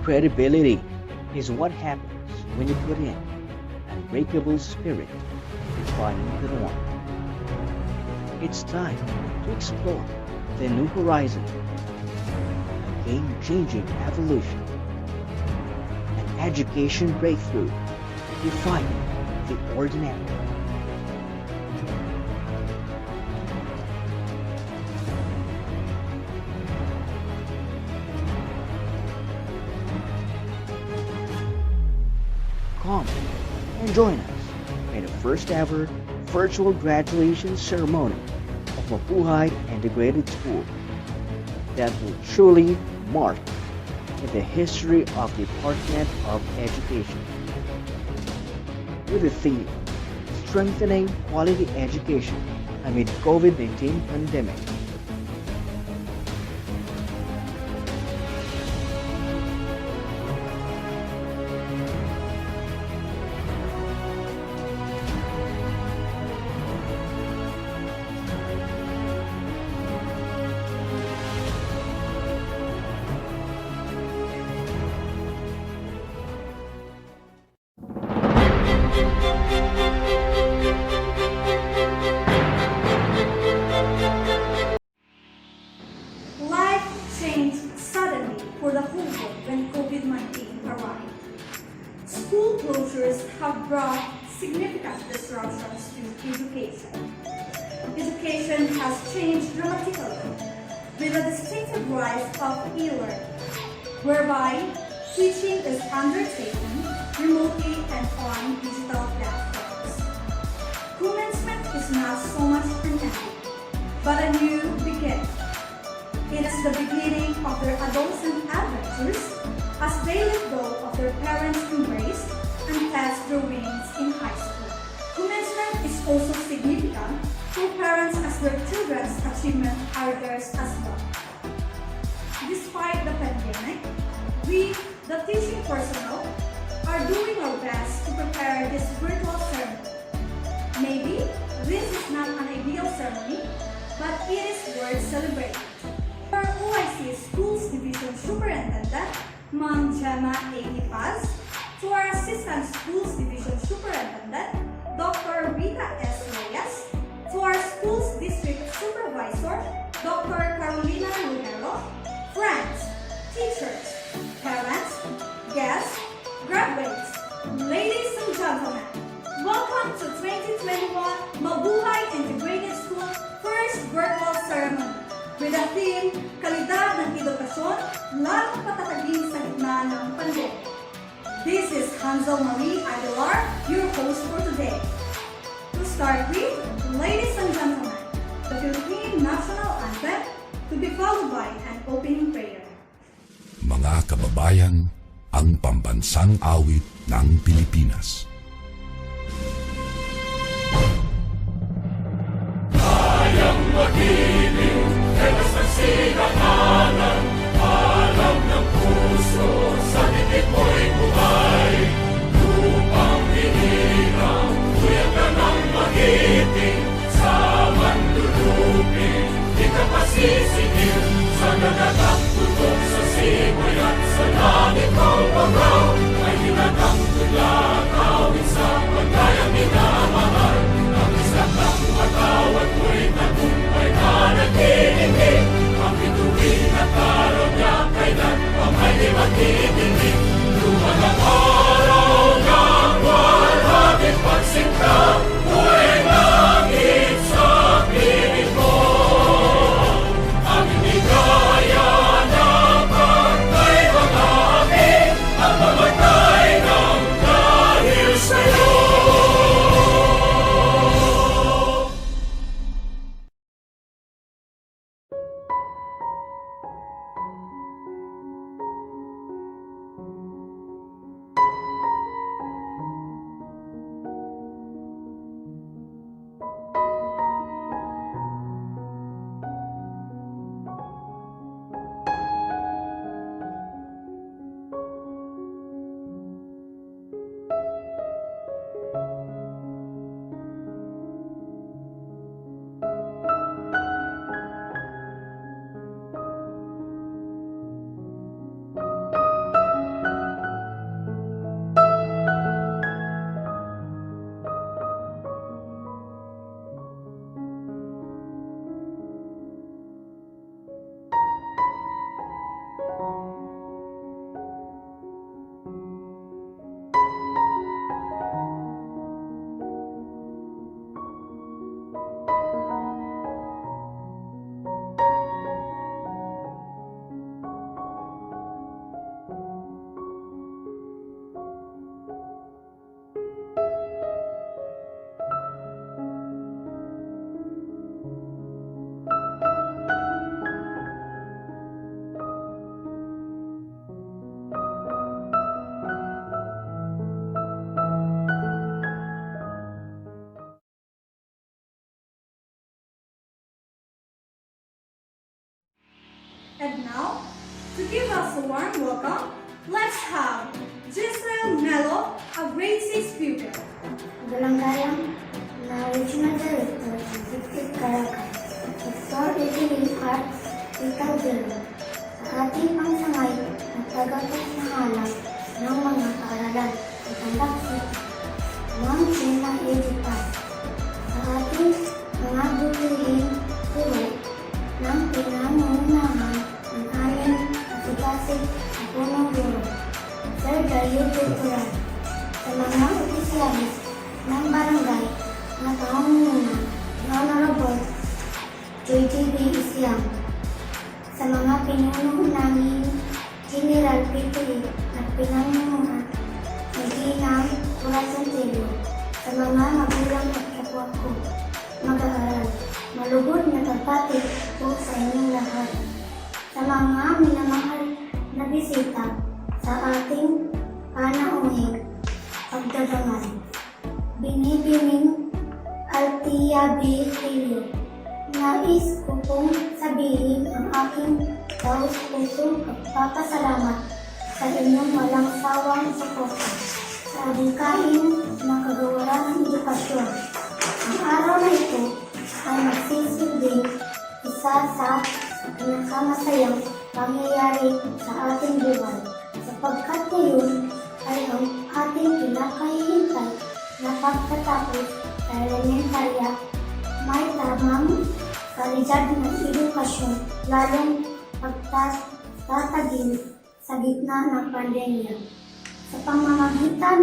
Credibility is what happens when you put in unbreakable spirit defining the norm. It's time to explore the new horizon, a game-changing evolution, an education breakthrough defining the ordinary. Come and join us in the first ever virtual graduation ceremony of Mabuhay Integrated School that will truly mark in the history of the Department of Education. With the theme, Strengthening Quality Education Amid COVID-19 Pandemic. Life changed suddenly for the whole world when COVID-19 arrived. School closures have brought significant disruptions to education. Education has changed dramatically with a distinctive rise of e-learning, whereby teaching is undertaken remotely and on digital platforms. Commencement is not so much an end, but a new beginning. It is the beginning of their adolescent adventures as they let go of their parents' embrace and test their wings in high school. Commencement is also significant for parents as their children's achievements are theirs as well. Despite the pandemic, we, the teaching personnel, are doing our best to prepare this virtual ceremony. Maybe this is not an ideal ceremony, but it is worth celebrating. Our OIC Schools Division Superintendent, Ma'am Gemma A. Paz, to our Assistant Schools Division Superintendent, Dr. Rita S. Reyes, to our Schools District Supervisor, Dr. Carolina Lunero, friends, teachers, parents, guests, graduates, ladies and gentlemen, welcome to 2021 Mabuhay Integrated School First Virtual Ceremony with the theme, Kalidad ng Edukasyon, lalong patatagin sa gitna ng pandemya. This is Hansel Marie Aguilar, your host for today. To start with, ladies and gentlemen, the Philippine National Anthem to be followed by an opening prayer. Mga kababayan, ang pambansang awit ng Pilipinas. Kayang magiliw, helas ng sigatanan, alam ng puso, sa dikit mo'y buhay. Lupang hinirang, tuyag ka ng magiting, sa manlulupin, di ka pasisigil, sa nagagang tutok sa simoy at sa langit ng pangaw, ay hinagang tulakaw, welcome, let's have Cyril Melo, a grade 6 pupil. Galang-galang na original director ng Upbeat Pop, Dr. Engineering Arts 2000, sa ating pangsangay at tagapagmahalang ng mga paaralan sa Tandag City, Ma'am Gina Edipas, sa ating mga butihin tuloy ng pinangungunahan ng aming kasigasig sa punong guro, Sir Dario Toral, sa mga opisyalis ng barangay na pangunguna ni Honorable JJB Isyam, sa mga pinuno namin General PTE at pinangununa ni Ginang Corazontello, sa mga magulang at kapwa ko, mag-aaral, malugod na pagpati po sa inyong lahat, sa mga minamahal na bisita sa ating panauhing pagdadangal. Binibining Altiabi Filio, nais ko pong sabihin ang aking taus-pusong pagpapasalamat sa inyong walang sawang suporta sa adhikain ng kagawaran ng edukasyon. Ang araw na ito ay magsisilbing isa sa pinakamasayang pangyayari sa ating buhay, sapagkat ngayon ay ang ating pinakahihintay na pagtatapos sa elementarya, may tamang kalidad ng edukasyon, lalong pagtatagin sa gitna ng pandemya. Sa pamamagitan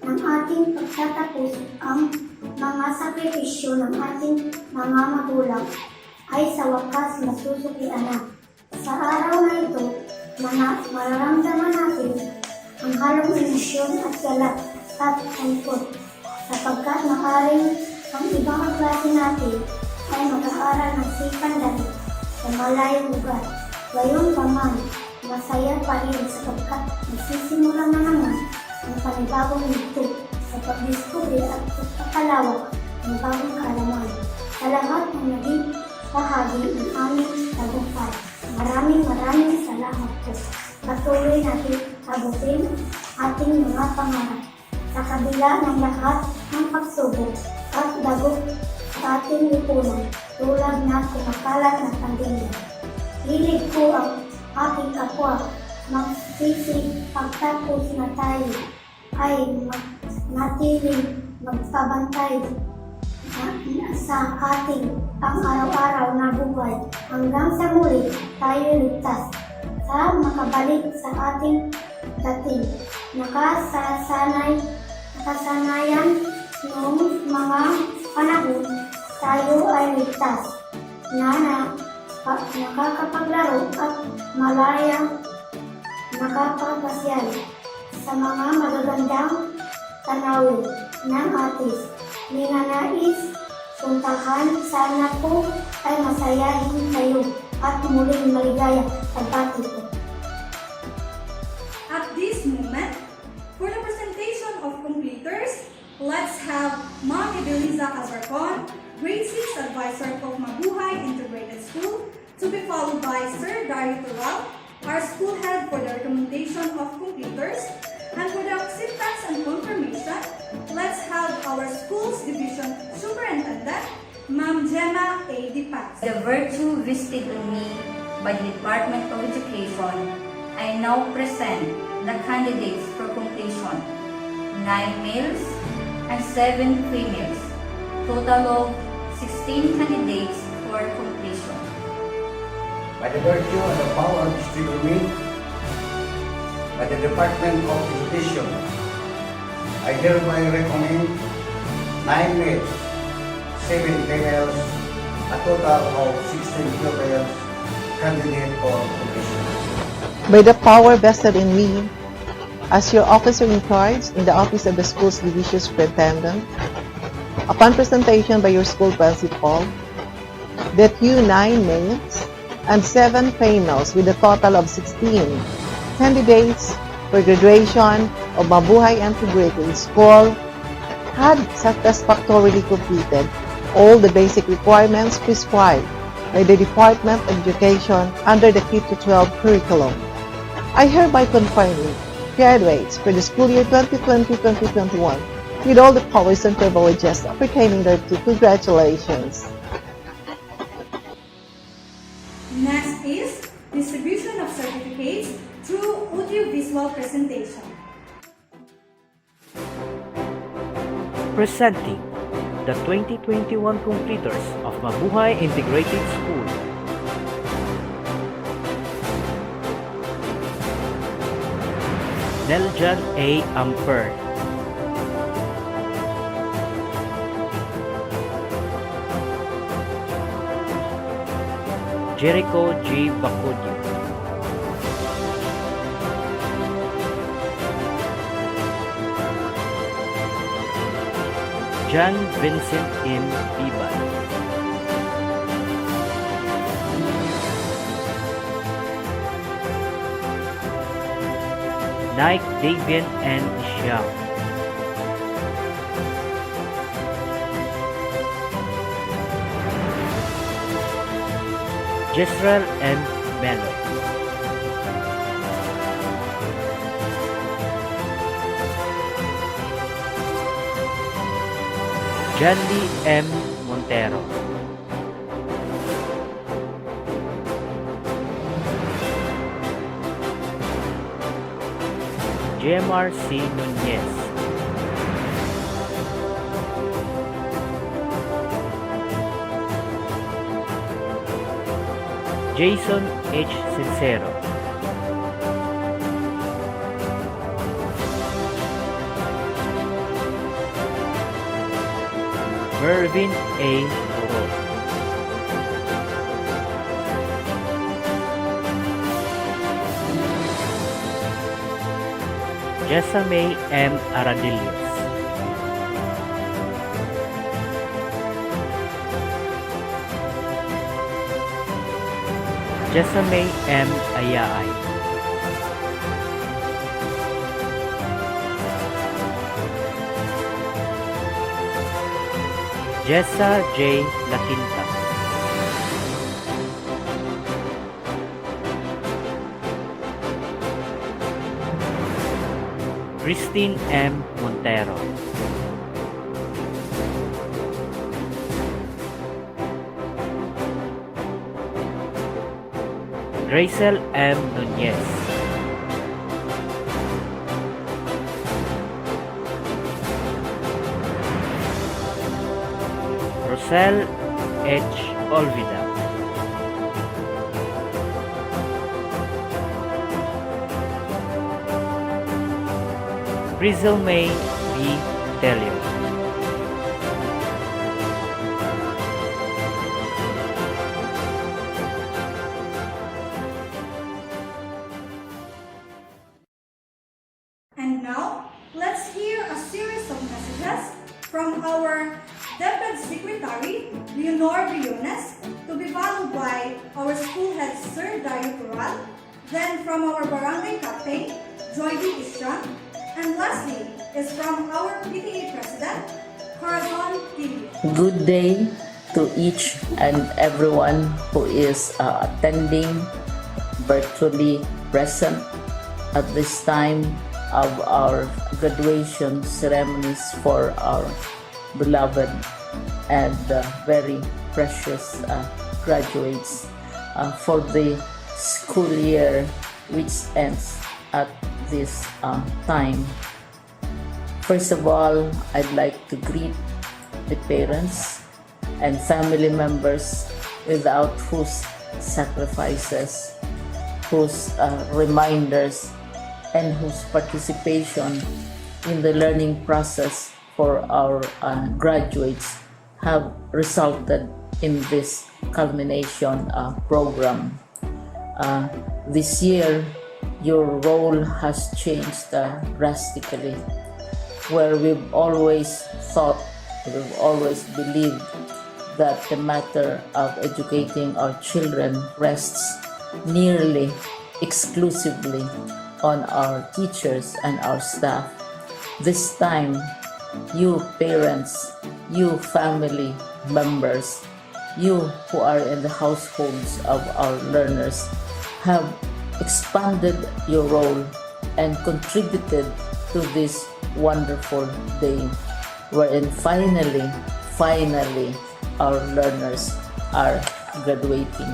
ng ating pagtatapos, ang mga sakripisyo ng ating mga magulang ay sa wakas masusukian na. Sa araw na ito, mararamdaman natin ang halong emosyon at galak at angkot, sapagkat maaaring ang ibang klase natin ay mag-aaral ng secondary sa malayong lugar. Gayunpaman, masaya pa rin sapagkat nagsisimula na naman ang panibagong yugto sa pagdiskubre at pagkakalawak ng bagong kaalaman sa lahat ng naging bahagi ng aming tagumpay. Maraming salamat po. Patuloy natin abutin ating mga pangarap sa kabila ng lahat ng pagsubok at dagok sa ating lipunan tulad na kumakalat na pandemya. Hilig ko ang aking kapwa pagtapos na tayo ay natiling magpabantay sa ating pang-araw-araw na buhay hanggang sa muli tayo ligtas sa makabalik sa ating dating nakasanayan noong mga panahon tayo ay ligtas na nakakapaglaro at malayang nakapapasyal sa mga magagandang tanawin ng atis. Ninanais puntahan, sana po ay masayahin kayo at muling maligaya pagbati ko. At this moment, for the presentation of completers, let's have Ma'am Edelisa Casarcon, Grade 6 Advisor of Mabuhay Integrated School, to be followed by Sir Dario Toral, our school head for the recommendation of completers, and for the acceptance and confirmation, let's have our school's division superintendent, Ma'am Gemma A. Dipas. The virtue vested in me by the Department of Education, I now present the candidates for completion, 9 males and 7 females, total of 16 candidates for completion. By the virtue and the power vested in me by the Department of Education, I hereby recommend 9 males, 7 females, a total of 16 pupils candidate for completion. By the power vested in me, as your officer in charge in the office of the school's division superintendent, upon presentation by your school principal, that you 9 males and 7 females with a total of 16 candidates for graduation of Mabuhay Integrated School had satisfactorily completed all the basic requirements prescribed by the Department of Education under the K-12 curriculum. I hereby confirm you graduates for the school year 2020-2021 with all the powers and privileges pertaining thereto. Congratulations. Next is distribution of certificates through audiovisual presentation. Presenting the 2021 completers of Mabuhay Integrated School. Neljan A. Amper, Jericho G. Bacudio, John Vincent M. Biban, Nike Davian N. Xiao, Jezreel M. Melo, Jandy M. Montero, JMR C. Nunez, Jason H. Sincero, Mervin A. Oro, Jessamay M. Aradillos, Jessamay M. Ayaay, Jessa J. Laquinta, Christine M. Montero, Gracel M. Nunez, Rosel H. Olvida, Rizal May B. Telio, And now, let's hear a series of messages from our Deputy Secretary, Leonor Briones, to be followed by our school head, Sir Dario Toral, then from our barangay captain, Joydy Ishan, and lastly is from our PTA President, Corazon Tibio. Good day to each and everyone who is attending virtually present at this time of our graduation ceremonies for our beloved and very precious graduates for the school year which ends at this time. First of all, I'd like to greet the parents and family members without whose sacrifices, whose reminders, and whose participation in the learning process for our graduates have resulted in this culmination program. This year, your role has changed drastically, where we've always thought, we've always believed that the matter of educating our children rests nearly exclusively on our teachers and our staff. This time, you parents, you family members, you who are in the households of our learners have expanded your role and contributed to this wonderful day wherein finally our learners are graduating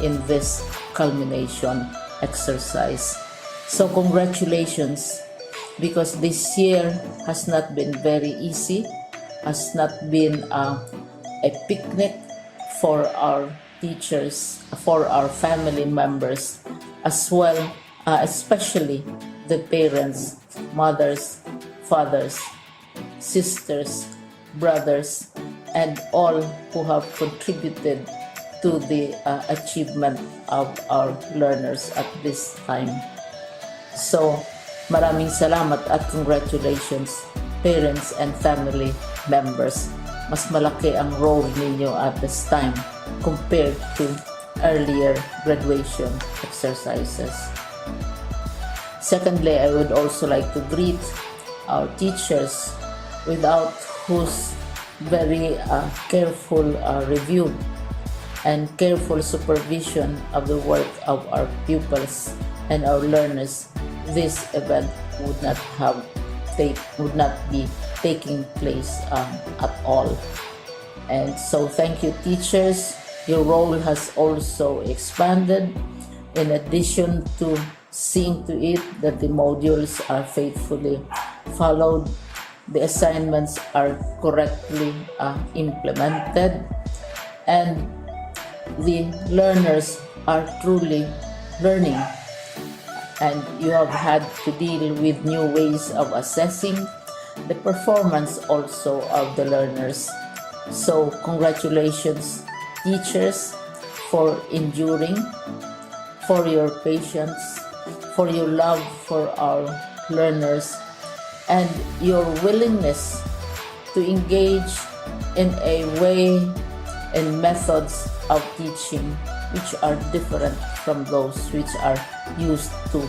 in this culmination exercise. So congratulations, because this year has not been very easy, has not been a picnic for our teachers, for our family members, as well, especially the parents, mothers, fathers, sisters, brothers, and all who have contributed to the achievement of our learners at this time. So, maraming salamat at congratulations, parents and family members. Mas malaki ang role ninyo at this time compared to earlier graduation exercises. Secondly, I would also like to greet our teachers, without whose very careful review and careful supervision of the work of our pupils and our learners, this event would not be taking place at all. And so thank you, teachers. Your role has also expanded, in addition to seeing to it that the modules are faithfully followed, the assignments are correctly implemented, and the learners are truly learning. And you have had to deal with new ways of assessing the performance also of the learners. So congratulations, teachers, for enduring, for your patience, for your love for our learners, and your willingness to engage in a way and methods of teaching which are different from those which are used to.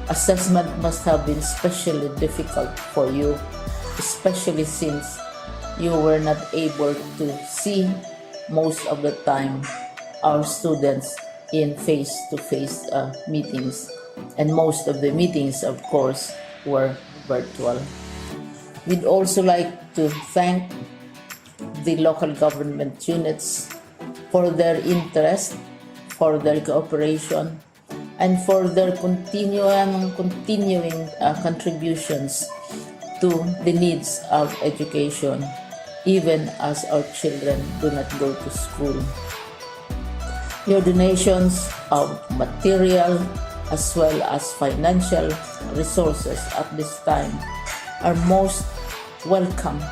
Assessment must have been especially difficult for you, especially since you were not able to see most of the time our students in face-to-face meetings, and most of the meetings, of course, were virtual. We'd also like to thank the local government units for their interest, for their cooperation, and for their continuing contributions to the needs of education, even as our children do not go to school. Your donations of material as well as financial resources at this time are most welcome,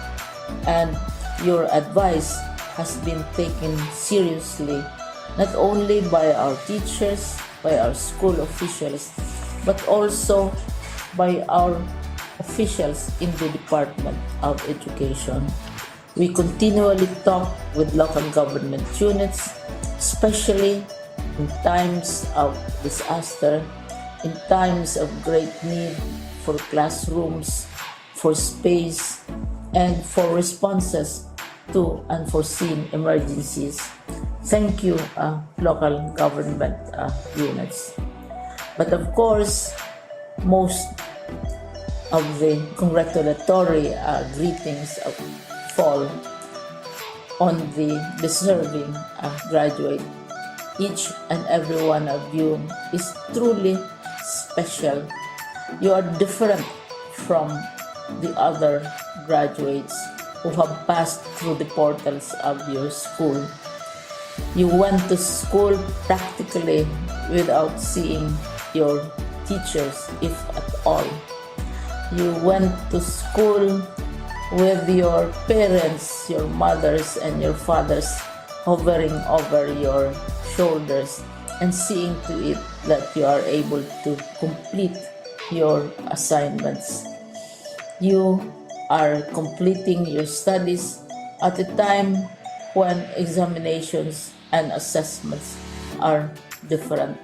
and your advice has been taken seriously not only by our teachers, by our school officials, but also by our officials in the Department of Education. We continually talk with local government units, especially in times of disaster, in times of great need for classrooms, for space, and for responses to unforeseen emergencies. Thank you, local government units. But of course, most of the congratulatory greetings fall on the deserving graduate. Each and every one of you is truly special. You are different from the other graduates who have passed through the portals of your school. You went to school practically without seeing your teachers, if at all. You went to school with your parents, your mothers, and your fathers hovering over your shoulders and seeing to it that you are able to complete your assignments. You are completing your studies at a time when examinations and assessments are different.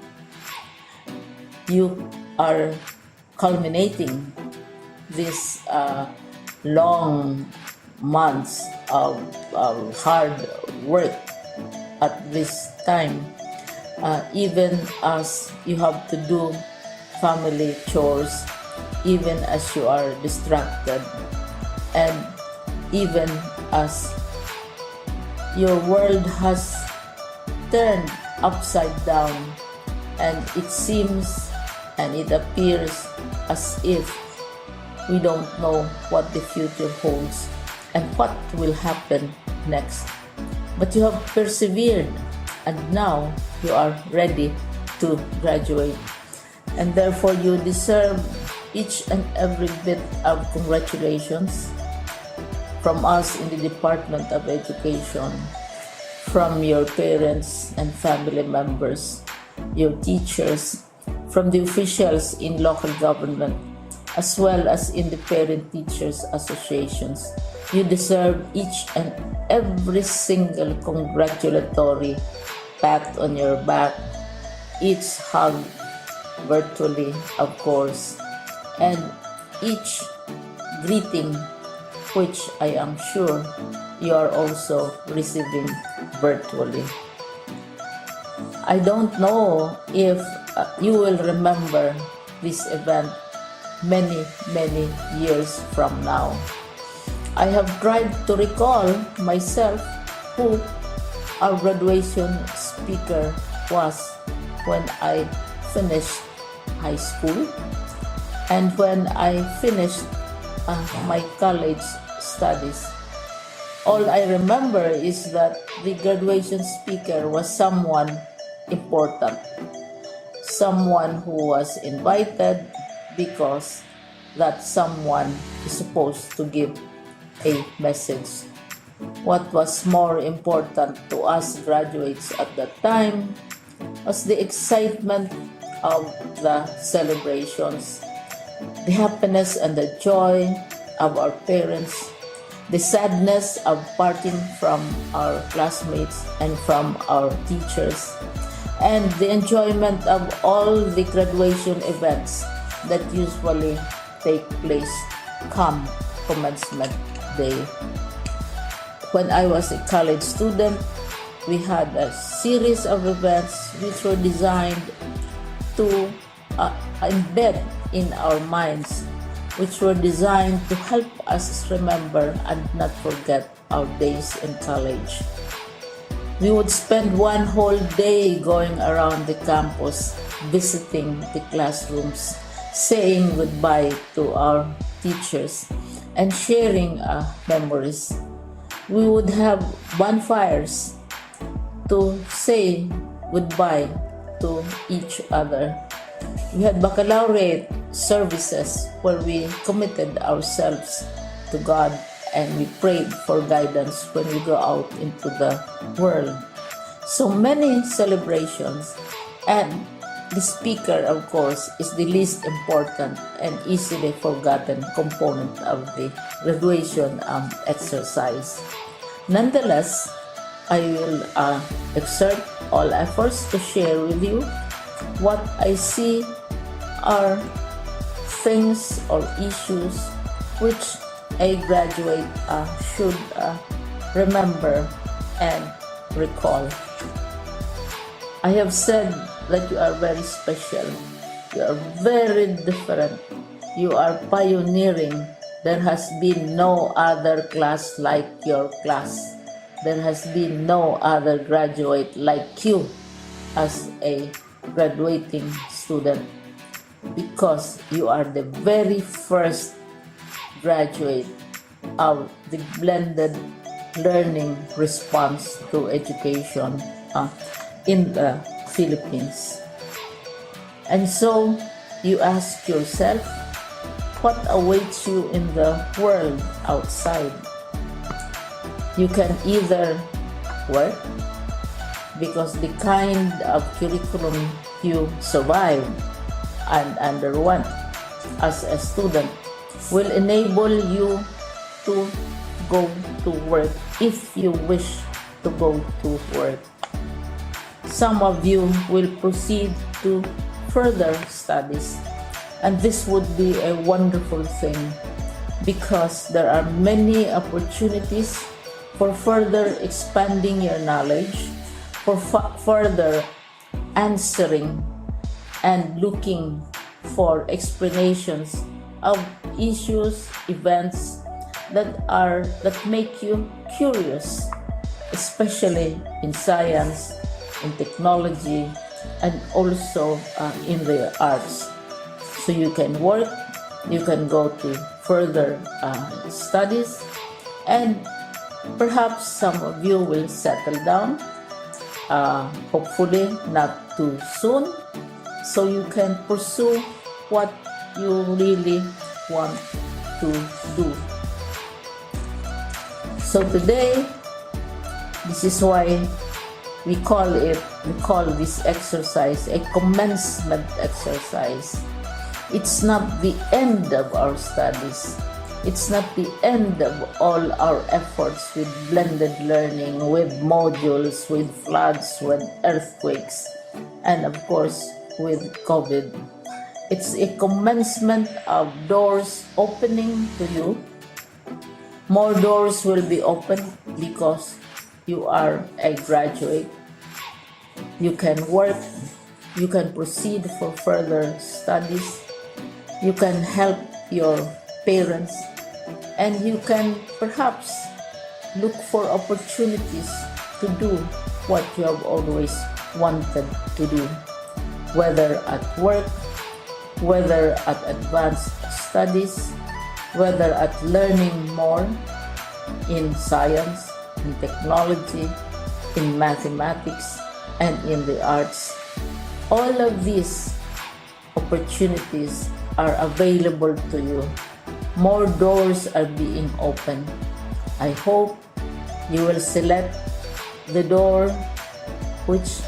You are culminating these long months of hard work at this time even as you have to do family chores, even as you are distracted, and even as your world has turned upside down, and it seems and it appears as if we don't know what the future holds and what will happen next. But you have persevered, and now you are ready to graduate. And therefore you deserve each and every bit of congratulations from us in the Department of Education, from your parents and family members, your teachers, from the officials in local government, as well as in the parent teachers associations. You deserve each and every single congratulatory pat on your back, each hug virtually, of course, and each greeting, which I am sure you are also receiving virtually. I don't know if you will remember this event many years from now. I have tried to recall myself who our graduation speaker was when I finished high school and when I finished my college studies. All I remember is that the graduation speaker was someone important, someone who was invited because that someone is supposed to give a message. What was more important to us graduates at that time was the excitement of the celebrations, the happiness and the joy of our parents, the sadness of parting from our classmates and from our teachers, and the enjoyment of all the graduation events that usually take place come commencement day. When I was a college student, we had a series of events which were designed to embed in our minds, which were designed to help us remember and not forget our days in college. We would spend one whole day going around the campus, visiting the classrooms, saying goodbye to our teachers, and sharing memories. We would have bonfires to say goodbye to each other. We had baccalaureate services where we committed ourselves to God and we prayed for guidance when we go out into the world. So many celebrations, and the speaker, of course, is the least important and easily forgotten component of the graduation exercise. Nonetheless, I will exert all efforts to share with you what I see are things or issues which a graduate should remember and recall. I have said that you are very special. You are very different. You are pioneering. There has been no other class like your class. There has been no other graduate like you as a graduating student, because you are the very first graduate of the blended learning response to education in the Philippines. And so you ask yourself, what awaits you in the world outside? You can either work, because the kind of curriculum you survive and underwent as a student will enable you to go to work if you wish to go to work. Some of you will proceed to further studies, and this would be a wonderful thing because there are many opportunities for further expanding your knowledge, for further answering and looking for explanations of issues, events that make you curious, especially in science, in technology, and also in the arts. So you can work, you can go to further studies, and perhaps some of you will settle down, hopefully not too soon, so you can pursue what you really want to do. So today, this is why we call this exercise a commencement exercise. It's not the end of our studies. It's not the end of all our efforts with blended learning, with modules, with floods, with earthquakes, and of course with COVID. It's a commencement of doors opening to you. More doors will be opened because you are a graduate. You can work, you can proceed for further studies, you can help your parents, and you can perhaps look for opportunities to do what you have always wanted to do, whether at work, whether at advanced studies, whether at learning more in science, in technology, in mathematics, and in the arts. All of these opportunities are available to you. More doors are being opened. I hope you will select the door which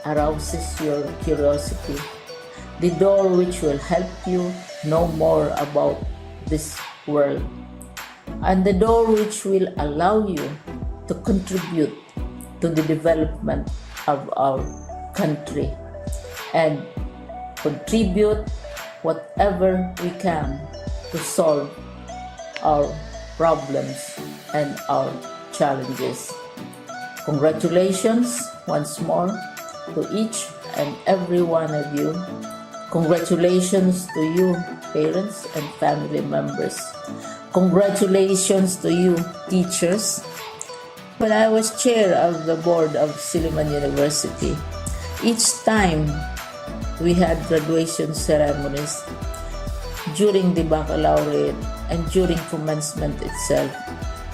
arouses your curiosity, the door which will help you know more about this world, and the door which will allow you to contribute to the development of our country and contribute whatever we can to solve our problems and our challenges. Congratulations once more to each and every one of you. Congratulations to you, parents and family members. Congratulations to you, teachers. When I was chair of the board of Silliman University, each time we had graduation ceremonies, during the baccalaureate and during commencement itself,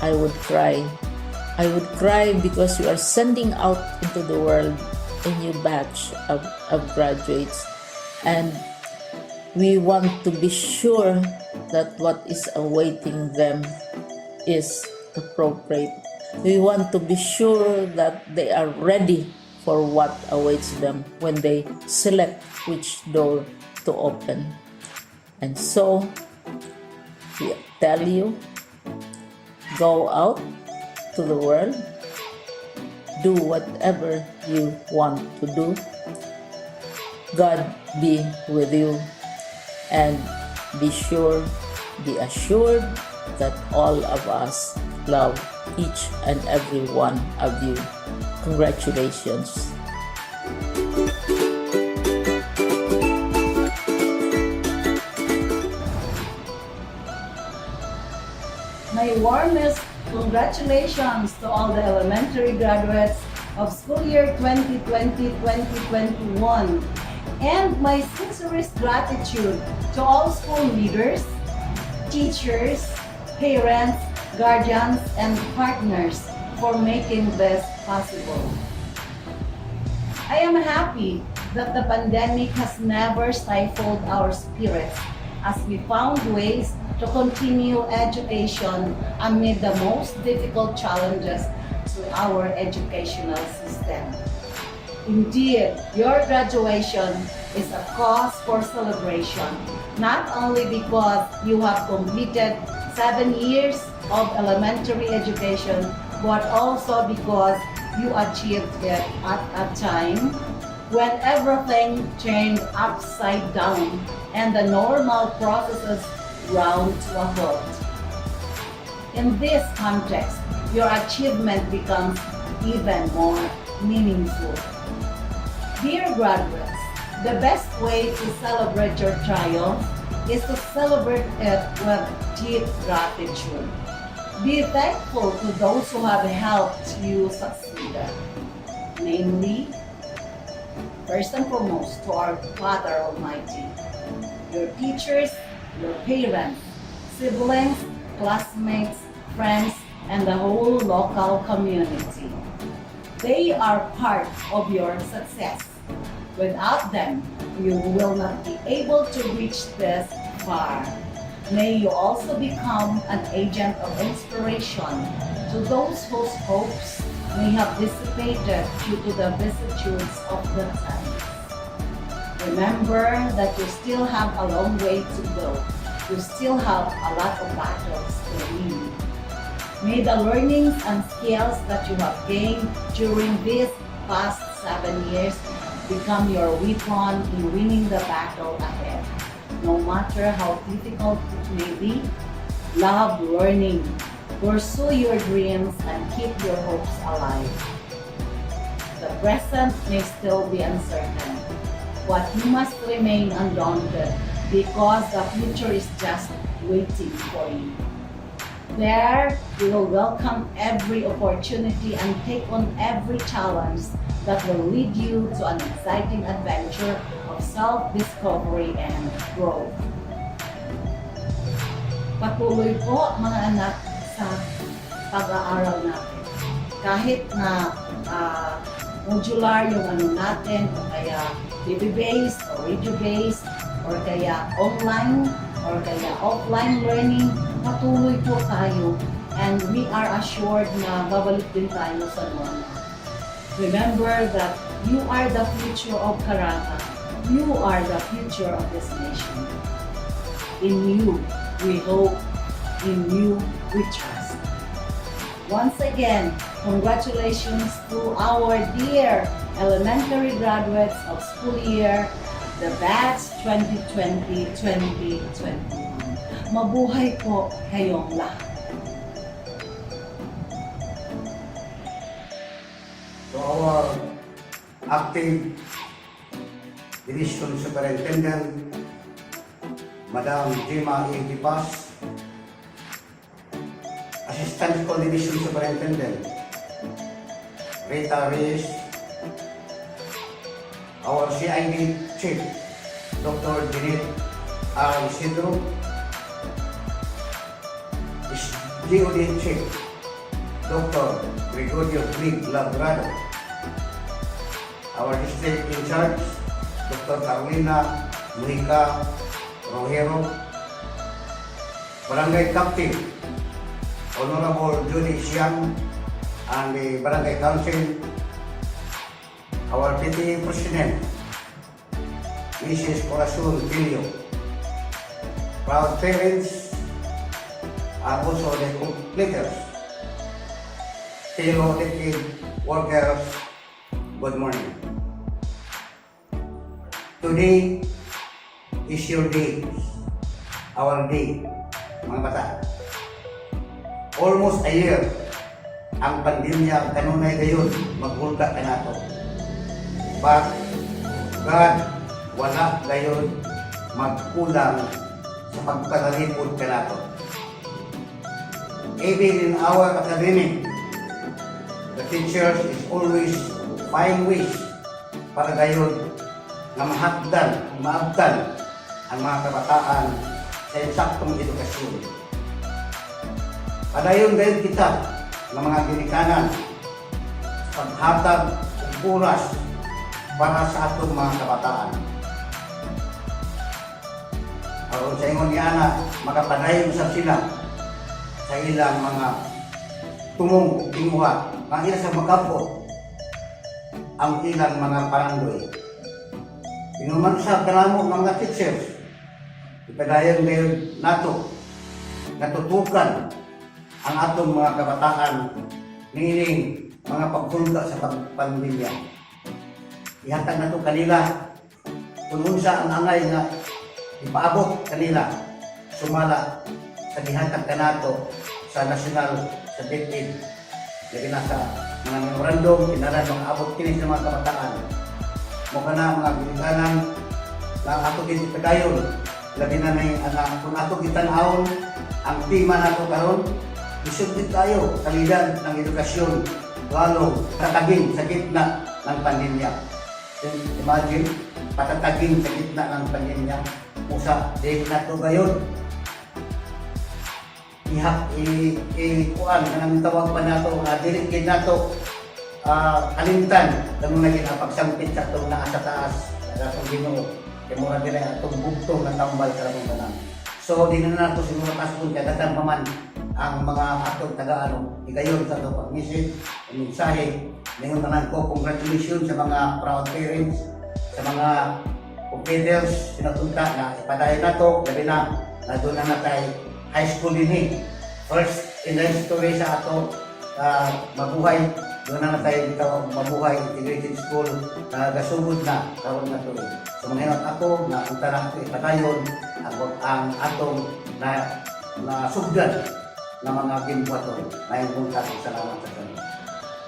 I would cry. I would cry because we are sending out into the world a new batch of graduates, and we want to be sure that what is awaiting them is appropriate. We want to be sure that they are ready for what awaits them when they select which door to open. And so, we tell you, go out to the world, do whatever you want to do. God be with you, and be assured that all of us love each and every one of you. Congratulations. My warmest congratulations to all the elementary graduates of school year 2020-2021, and my sincerest gratitude to all school leaders, teachers, parents, guardians, and partners for making this possible. I am happy that the pandemic has never stifled our spirits as we found ways to continue education amid the most difficult challenges to our educational system. Indeed, your graduation is a cause for celebration, not only because you have completed 7 years of elementary education, but also because you achieved it at a time when everything turned upside down and the normal processes ground to a halt. In this context, your achievement becomes even more meaningful. Dear graduates, the best way to celebrate your triumph is to celebrate it with deep gratitude. Be thankful to those who have helped you succeed. Namely, first and foremost, to our Father Almighty, your teachers, your parents, siblings, classmates, friends, and the whole local community. They are part of your success. Without them, you will not be able to reach this far. May you also become an agent of inspiration to those whose hopes may have dissipated due to the vicissitudes of the times. Remember that you still have a long way to go. You still have a lot of battles to win. May the learnings and skills that you have gained during these past 7 years become your weapon in winning the battle ahead. No matter how difficult it may be, love learning, pursue your dreams, and keep your hopes alive. The present may still be uncertain, but you must remain undaunted because the future is just waiting for you. There, you will welcome every opportunity and take on every challenge that will lead you to an exciting adventure of self-discovery and growth. Patuloy po mga anak sa pag-aaral natin. Kahit na modular yung natin, o kaya TV-based or radio-based, or kaya online, or kaya offline learning, patuloy po tayo and we are assured na babalik din tayo sa normal. Remember that you are the future of Caraga. You are the future of this nation. In you, we hope. In you, we trust. Once again, congratulations to our dear elementary graduates of school year, the batch 2020-2021. Mabuhay po kayong lahat. To our acting division superintendent, Madam Jima A. Dipas, assistant school division superintendent, Rita Reyes, our CID chief, Dr. Janet R. Isidro, GOD chief, Dr. Gregorio Blig Labrado, our district in charge, Dr. Carolina Mujica Rojero, Barangay Captain, Honorable Judy Siang, and the Barangay Council, our PTA President, Mrs. Corazon Filio, proud parents, are also the completers, fellow elected workers, good morning. Today is your day, our day, mga bata. Almost a year, ang pandemya kanunay gayon, maghulga ka na to. But God, wala gayon magkulang sa pagpanalikod ka na to. Even in our academic, the teachers is always find ways para gayon na mahakdan, maabdan ang mga kabataan sa eksaktong edukasyon. Padayon gayon kita ng mga ginikanan sa paghatag ng oras para sa atong mga kabataan. Aron sa ingon ni Ana, makapadayon sa sila sa ilang mga tumong tinguha, ang ilang sa magkampo, ang ilang mga parandoy. Pinuman sa kanamo ng mga teachers, ipadayon ngayon nato, natutukan ang atong mga kabataan, meaning mga paghulga sa pandemya. Ihatag na ito kanila, kung unsa ang angay nga ipaabot kanila, sumala sa gihatag ka nato sa national, sa DepEd, lagi na sa mga memorandum, kinaran mga abot kini sa mga kabataan. mukha na mga ginikanan na ato kitagayon. Labi na may anak, kung ato kitanahon, ang tema nato karon isugid tayo kalidad ng edukasyon, lalo patatagin sa gitna ng pandemya. Imagine, patatagin sa gitna ng pandemya. Musa, dahil nato gayon. Kuan kanang tawag pa nato dili gid nato kalimtan kamo naging pagsampit sa atong naa sa taas sa atong Ginoo kay mura dili atong bugtong na tambal sa atong tanan. So di na nato siguro kasun kay daghan pa man ang mga atong taga-ano igayon sa atong pag-message mensahe ningon tanan ko congratulations sa mga proud parents sa mga competitors sinatunta na ipadayon nato labi na doon na natay high school din first in the history sa ato Mabuhay, doon na tayo dito Mabuhay Integrated School na gasugod na karon na tuloy. So manghinaot ako na punta na ako ipatayon ang atong na sugdan na mga ginbuhaton. Mayong buntag salamat sa kanila.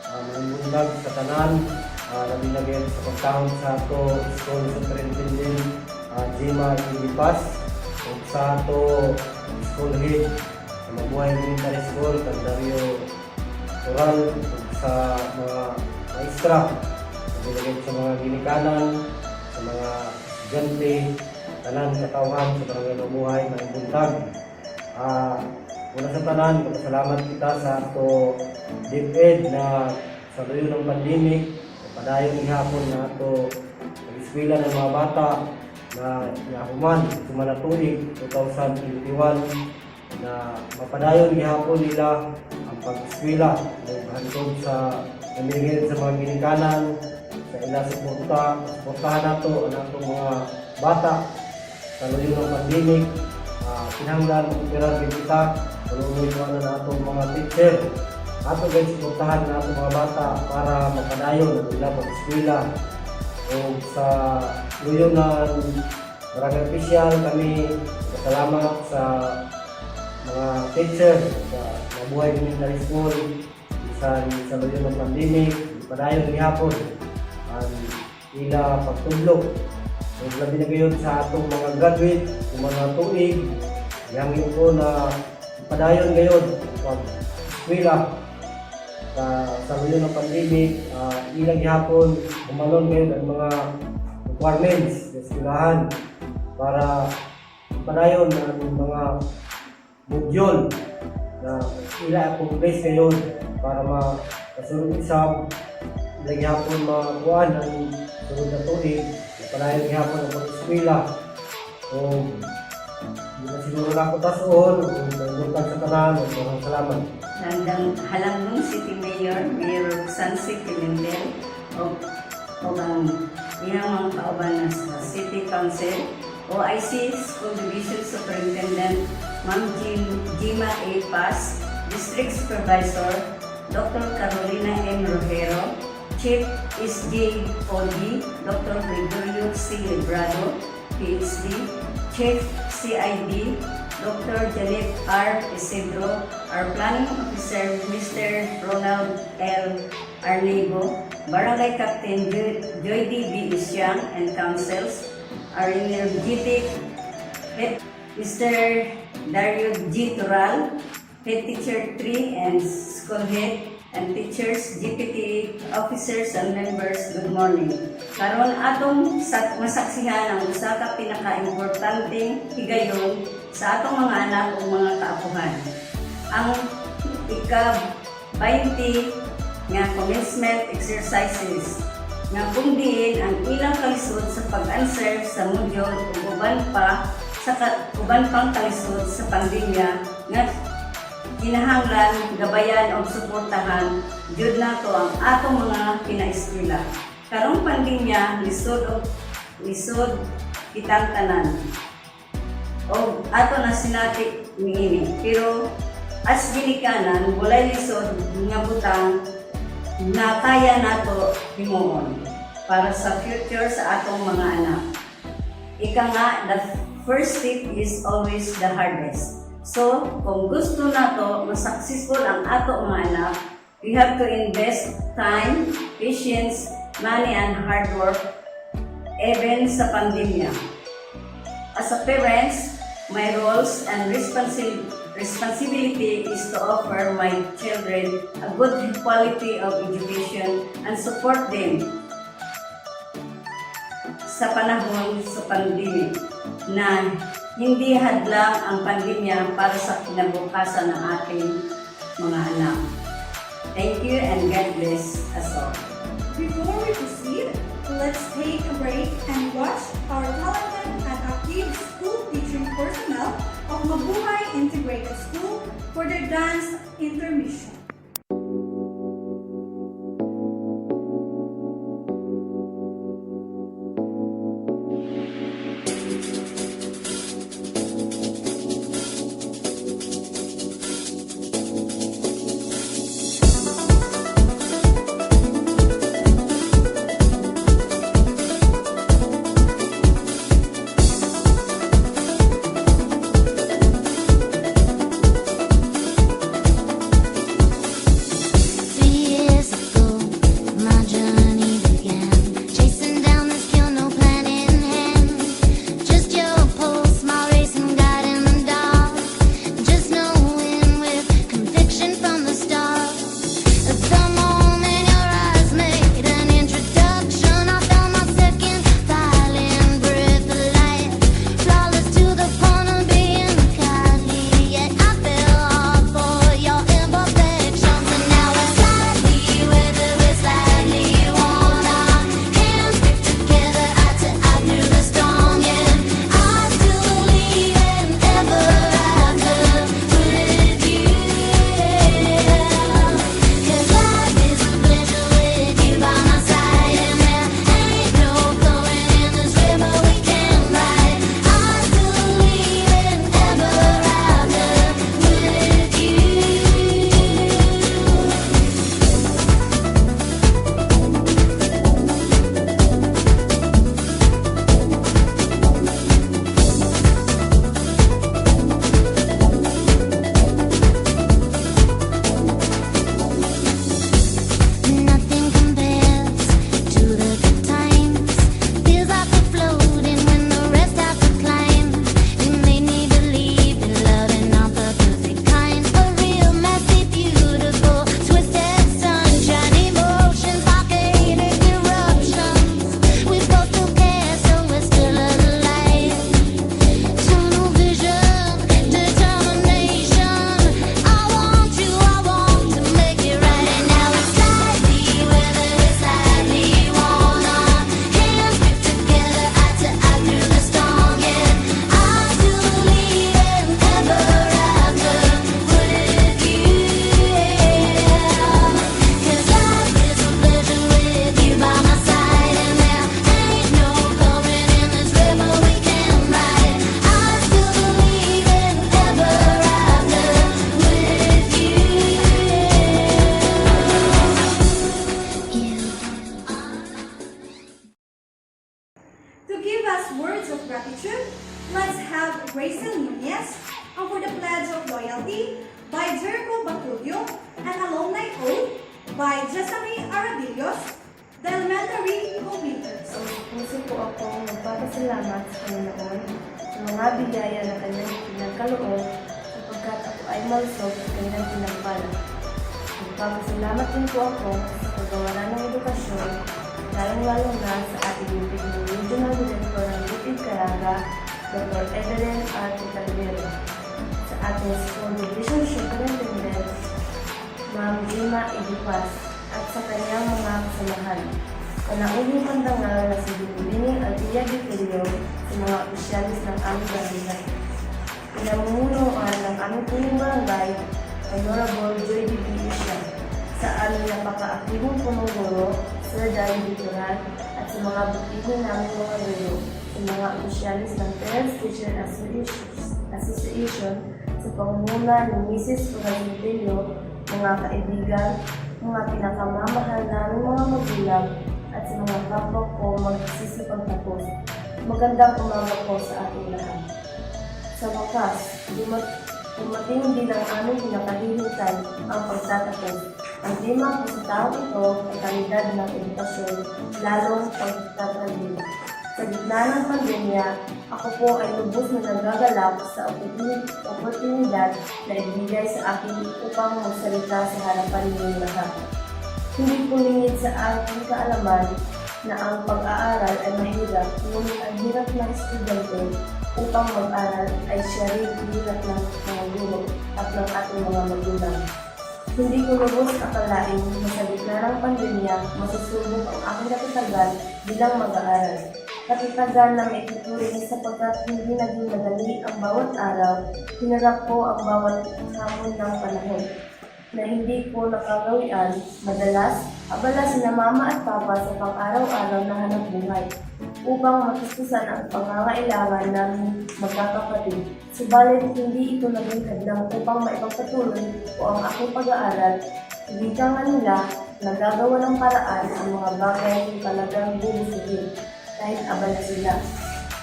Mayong buntag sa tanan, labi na gayud sa pagtahon sa ato school superintendent Jima Ilipas ug sa ato school head sa Mabuhay Elementary School Levedario Toral ug sa mga maestra nagilagay sa mga ginikanan sa mga estudyante tanan katawhan sa barangay Mabuhay ng buntag. Una sa tanan, salamat kita sa ato DepEd na sa duyon ng pandemic padayon ihapon na ato nag-eskwela ng mga bata na human sumanatuig 2021 na mapadayon gihapon nila ang pag-eskwela hantod sa namigil sa mga ginikanan sa ilang suportahan nato ang atong mga bata sa duyon ng pandemic. Kinahanglan operar kita tulungan na natong mga teacher ato guys suportahan na atong mga bata para mapadayon ang ilang pag-eskwela. O sa duyon ng barangay official kami salamat sa mga teacher sa Mabuhay Elementary School sa duyon ng pandemic padayon gihapon ang ila pagtudlo. So labi na gayon sa atong mga graduate kung mga tuig hangin ko na padayon gayon pag eskwela sa duyon ng pandemic ilang gihapon umalon ngayon ang mga requirements sa eskwelahan para padayon ang mga module na ila akong base ngayon para makasunod isang ilang gihapon makuhaan ang sunod na tuig padayon gihapon ang pag-eskwela. So hindi na siguro na ako tasoon kung nagbuntag sa tanan at salamat. Halangbong City Mayor Sansi Pimentel o ang iyang mga kauban sa City Council, OIC School Division Superintendent Ma'am Jima A. Paz, District Supervisor Dr. Carolina M. Rojero, Chief SJOD Dr. Levedario C. Levedario, PhD, Chief CID Dr. Janet R. Isidro, our Planning Officer Mr. Ronald L. Arnego, Barangay Captain Joy D. B. Isyang and Councils, our energetic Mr. Dario G. Toral, Head Teacher 3 and School Head and Teachers, GPT Officers and Members, good morning. Karon atong masaksihan ang usa ka pinaka-importanteng higayon sa atong mga anak o mga kaapuhan. Ang ika-20 nga commencement exercises nga kung diin ang ilang kalisod sa pag-answer sa module o uban pang kalisod sa pandemya nga kinahanglan gabayan o suportahan jud nato ang atong mga kinaeskwela. Karong pandemya lisod kitang tanan. O ato na sinati niini. Pero as ginikanan walay lisod nga butang na kaya nato himuon para sa future sa atong mga anak. Ika nga, the first step is always the hardest. So, kung gusto nato ma-successful ang ato mga anak, we have to invest time, patience, money, and hard work even sa pandemya. As a parents, my roles and responsibility is to offer my children a good quality of education and support them sa panahon sa pandemya na hindi hadlang ang pandemya para sa kinabukasan ng ating mga anak. Thank you and God bless us all. Before we proceed, let's take a break and watch our talented and active school teaching personnel of Mabuhay Integrated School for their dance intermission. Puso po akong magpapasalamat sa Panginoon sa mga biyaya na kanyang pinagkaloob sapagkat ako ay malusog sa kanyang pinagpala. Magpapasalamat din po ako sa paggawaran ng edukasyon, lalong-lalo na sa ating Regional Director ng Upbeat Caraga, Dr. Evelyn R. Levedario, sa ating School Division Superintendent, Ma'am Gina Edipas, at sa kanyang mga kasamahan. Panauling pandangal na si Bibining Altia Viterio sa mga opisyalis ng aming barangay. Pinamumunuan ng aming puling barangay, Honorable Joy D. Isya, sa aming napaka-aktibong punong guro, Sir David Toral, at sa mga bukidin namin mga guro, sa mga opisyalis ng Parents Teacher Association, sa pangunguna ng Mrs. Toral, mga kaibigan, mga pinakamamahal namin mga magulang, at sa mga kapwa ko magsisipagtapos. Magandang umaga po sa ating lahat. Sa wakas, dumating din ang aming pinakahihintay ang pagtatapos. Ang tema ko sa taong ito ay kalidad ng edukasyon, lalong pagtatagin. Sa gitna ng pandemya, ako po ay lubos na nagagalak sa oportunidad na ibigay sa akin upang magsalita sa harapan ninyong lahat. Hindi po lingid sa aking kaalaman na ang pag-aaral ay mahirap, ngunit ang hirap ng estudyante upang mag-aral ay siya rin hirap ng mga guro at ng ating mga magulang. Hindi ko lubos akalain na sa gitna ng pandemya, masusubok ang aking katatagan bilang mag-aaral. Katatagan na may tuturing sapagkat hindi naging madali ang bawat araw, hinarap ko ang bawat hamon ng panahon na hindi ko nakagawian. Madalas, abala sina mama at papa sa pang-araw-araw na hanap buhay upang matustusan ang pangangailangan namin magkakapatid. Subalit hindi ito naging hadlang upang maipagpatuloy ko ang aking pag-aaral. Hindi ka nga nila nagagawa ng paraan ang mga bagay na talagang bubusuhin kahit abala sila.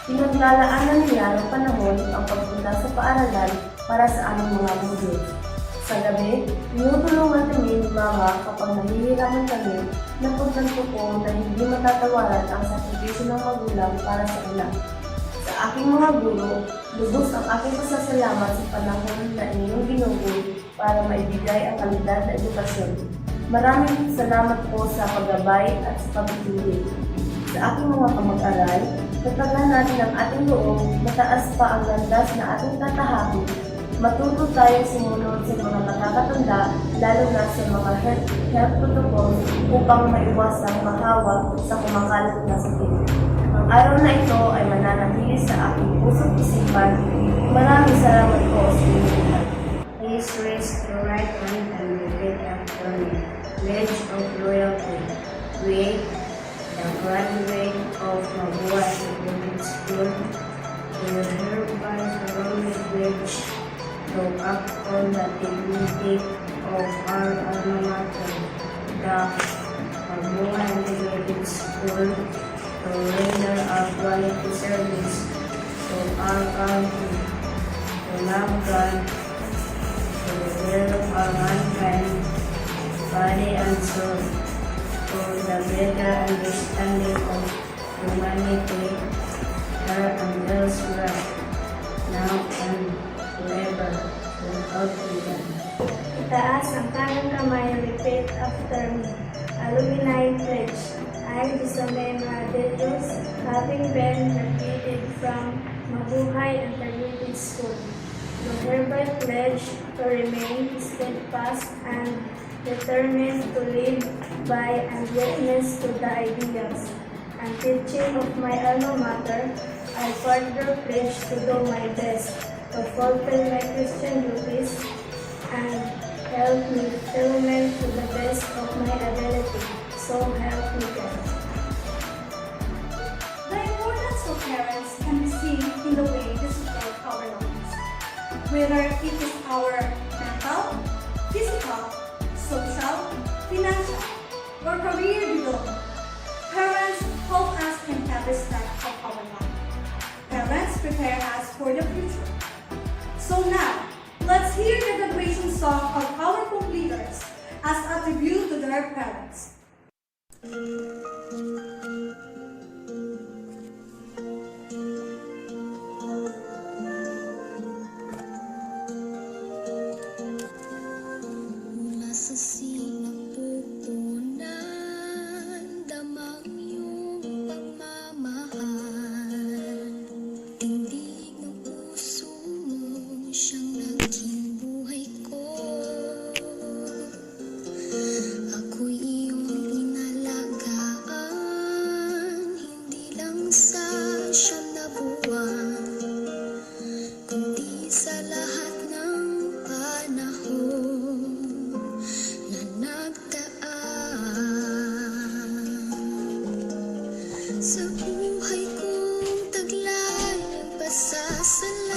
Pinaglalaanan nila ng panahon ang pagpunta sa paaralan para sa aming mga modul. Sa gabi, tinutulungan kami ni Mama kapag nahihiraman kami na pagtanto ko na hindi matatawaran ang sakripisyo ng magulang para sa anak. Sa aking mga guro, lubos ang aking pasasalamat sa panahon na inyong ginugol para maibigay ang kalidad na edukasyon. Maraming salamat po sa paggabay at sa pagtutulong. Sa aking mga kamag-aral, tatagan natin ang ating loob, mataas pa ang landas na ating tatahakin. Matuto tayong sumunod sa mga nakakatanda, lalo na sa mga health protocols upang maiwasang mahawa sa kumakalat na sakit. Ang araw na ito ay mananatili sa aking puso't isipan. Maraming salamat po sa inyo lahat. Please raise your right hand and repeat after me. Pledge of loyalty. We, the graduate of Mabuhay Secondary School, will hereby solemnly pledge to uphold the dignity of our alma mater, the Mabuhay Integrated School, to render our quality service to our country, to love God, to the will of our mankind, body and soul, for the better understanding of humanity, here and elsewhere, now and forever, without end. Itaas ang kanang kamay, repeat after me. Alumni pledge. I, Gisamena Delios, having been graduated from Mabuhay Integrated School, do hereby pledge to remain steadfast and determined to live by and witness to the ideals and teaching of my alma mater. I further pledge to do my best to fulfill my Christian duties and help me fulfillment to the best of my ability. So help me God. The importance of parents can be seen in the way they support our lives. Whether it is our mental, physical, social, financial, or career development, parents help us in every step of our life. Parents prepare us for the future. So now, let's hear the graduation song of our completers as a tribute to their parents. Mula sa sinang pupunan, damang iyong pagmamahal. Tindig ng puso mo, siyang naging buhay ko. Ako'y iyong inalagaan, hindi lang sa siyam na buwan, kundi sa lahat ng panahon na nagdaan. Sa buhay kong taglay, ang pasasalamat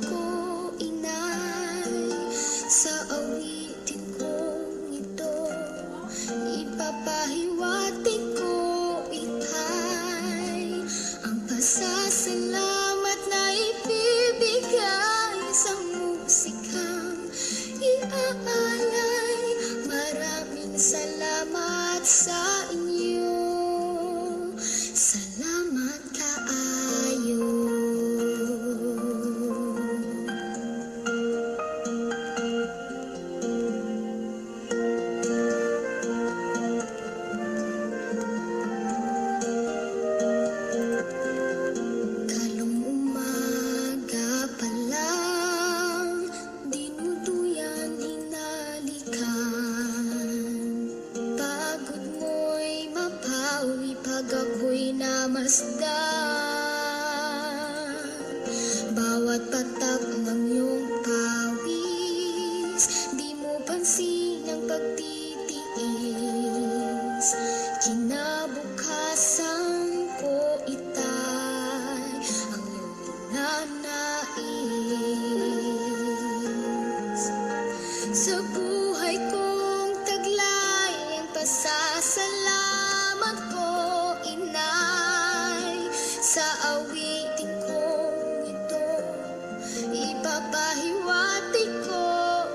ko, inay. Sa awitin kong ito, ipapahiwati ko, itay. Ang pasasalamat na ibibigay Ipapahiwati ko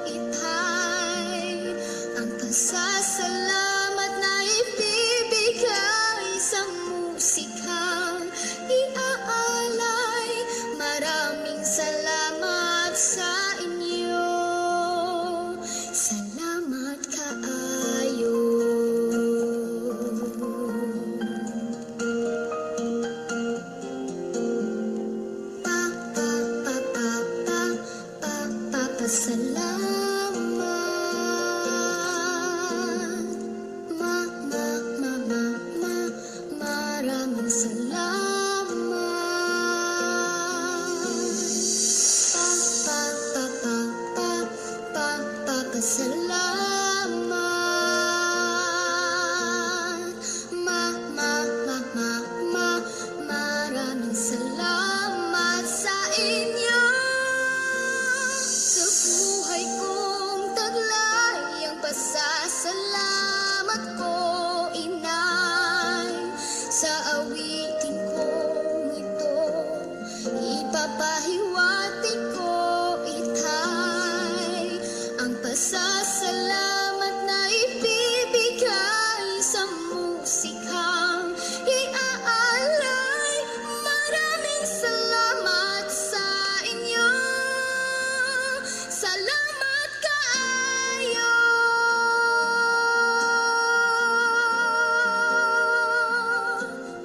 itay ang pasasalamat na ibibigay sa musikang iaalay. Maraming salamat sa inyo. Salamat kaayo. Salamat. Maraming maraming salamat sa inyo. Sa buhay kong taglay ang pasasalamat ko, inay. Sa awitin kong ito, ipapahiwati ko itay ang pasasalamat na ibibigay sa musikang iaalay. Maraming salamat sa inyo. Salamat kaayo.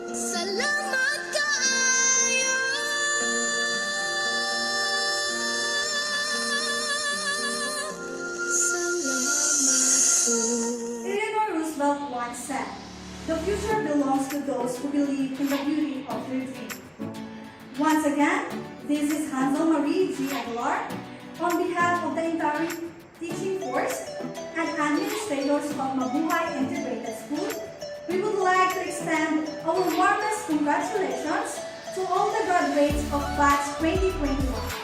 Salamat kaayo. Eleanor Roosevelt once said, "The future belongs to those who believe in the beauty of their dream." Once again, this is Hansel Marie G. Aguilar on behalf of the entire teaching force and administrators of Mabuhay Integrated School. We would like to extend our warmest congratulations to all the graduates of Batch 2021.